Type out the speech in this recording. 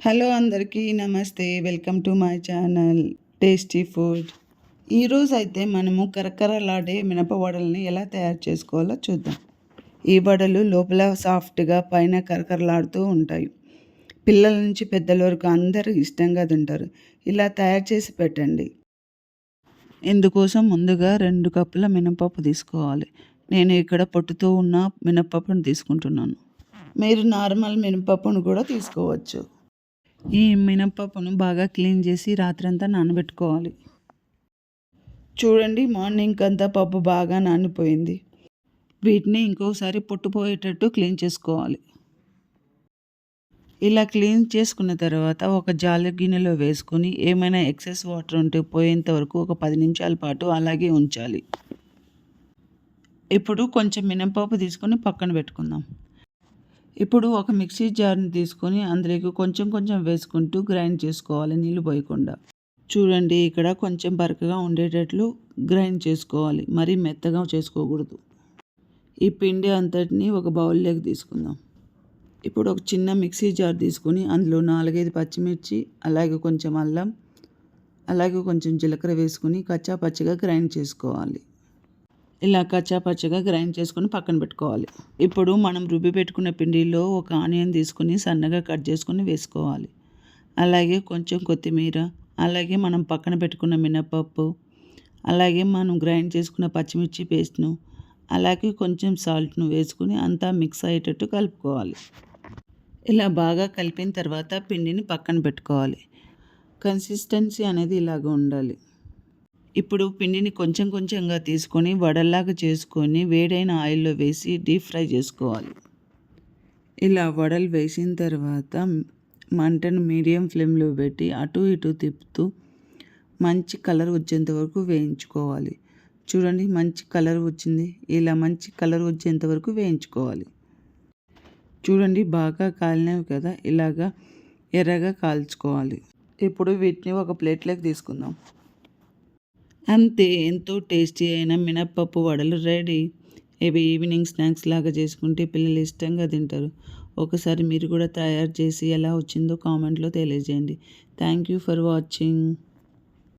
Hello అందరికీ నమస్తే. Welcome to my channel tasty food. ఈరోజు అయితే మనము కరకరలాడే మినప వడల్ని ఎలా తయారు చేసుకోవాలో చూద్దాం. ఈ వడలు లోపల సాఫ్ట్గా పైన కరకరలాడుతూ ఉంటాయి. పిల్లల నుంచి పెద్దల వరకు అందరూ ఇష్టంగా తింటారు. ఇలా తయారు చేసి పెట్టండి. ఇందుకోసం ముందుగా 2 కప్పుల మినపప్పు తీసుకోవాలి. నేను ఇక్కడ పొట్టుతో ఉన్న మినపప్పును తీసుకుంటున్నాను. మీరు నార్మల్ మినపప్పును కూడా తీసుకోవచ్చు. ఈ మినపప్పును బాగా క్లీన్ చేసి రాత్రంతా నానబెట్టుకోవాలి. చూడండి, మార్నింగ్ అంతా పప్పు బాగా నానిపోయింది. వీటిని ఇంకోసారి పొట్టుపోయేటట్టు క్లీన్ చేసుకోవాలి. ఇలా క్లీన్ చేసుకున్న తర్వాత ఒక జాలి గిన్నెలో వేసుకొని ఏమైనా ఎక్సెస్ వాటర్ ఉంటే పోయేంత వరకు ఒక 10 నిమిషాల పాటు అలాగే ఉంచాలి. ఇప్పుడు కొంచెం మినపప్పు తీసుకొని పక్కన పెట్టుకుందాం. ఇప్పుడు ఒక మిక్సీ జార్ని తీసుకొని అందులోకి కొంచెం కొంచెం వేసుకుంటూ గ్రైండ్ చేసుకోవాలి, నీళ్ళు పోయకుండా. చూడండి, ఇక్కడ కొంచెం బరకగా ఉండేటట్లు గ్రైండ్ చేసుకోవాలి, మరీ మెత్తగా చేసుకోకూడదు. ఈ పిండి అంతటిని ఒక బౌల్లోకి తీసుకుందాం. ఇప్పుడు ఒక చిన్న మిక్సీ జార్ తీసుకొని అందులో 4-5 పచ్చిమిర్చి, అలాగే కొంచెం అల్లం, అలాగే కొంచెం జీలకర్ర వేసుకొని కచ్చా పచ్చిగా గ్రైండ్ చేసుకోవాలి. ఇలా కచ్చాపచ్చగా గ్రైండ్ చేసుకొని పక్కన పెట్టుకోవాలి. ఇప్పుడు మనం రుబ్బి పెట్టుకున్న పిండిలో ఒక ఆనియన్ తీసుకొని సన్నగా కట్ చేసుకొని వేసుకోవాలి. అలాగే కొంచెం కొత్తిమీర, అలాగే మనం పక్కన పెట్టుకున్న మినపప్పు, అలాగే మనం గ్రైండ్ చేసుకున్న పచ్చిమిర్చి పేస్ట్ను, అలాగే కొంచెం సాల్ట్ను వేసుకుని అంతా మిక్స్ అయ్యేటట్టు కలుపుకోవాలి. ఇలా బాగా కలిపిన తర్వాత పిండిని పక్కన పెట్టుకోవాలి. కన్సిస్టెన్సీ అనేది ఇలాగ ఉండాలి. ఇప్పుడు పిండిని కొంచెం కొంచెంగా తీసుకొని వడల్లాగా చేసుకొని వేడైన ఆయిల్లో వేసి డీప్ ఫ్రై చేసుకోవాలి. ఇలా వడలు వేసిన తర్వాత మంటను మీడియం ఫ్లేమ్లో పెట్టి అటు ఇటు తిప్పుతూ మంచి కలర్ వచ్చేంత వరకు వేయించుకోవాలి. చూడండి, మంచి కలర్ వచ్చింది. ఇలా మంచి కలర్ వచ్చేంత వరకు వేయించుకోవాలి. చూడండి, బాగా కాలినవి కదా, ఇలాగా ఎర్రగా కాల్చుకోవాలి. ఇప్పుడు వీటిని ఒక ప్లేట్లోకి తీసుకుందాం. అంతే, ఎంతో టేస్టీ అయిన మినప్పప్పు వడలు రెడీ. ఇవి ఈవినింగ్ స్నాక్స్ లాగా చేసుకుంటే పిల్లలు ఇష్టంగా తింటారు. ఒకసారి మీరు కూడా తయారు చేసి ఎలా వచ్చిందో కామెంట్లో తెలియజేయండి. Thank you for watching.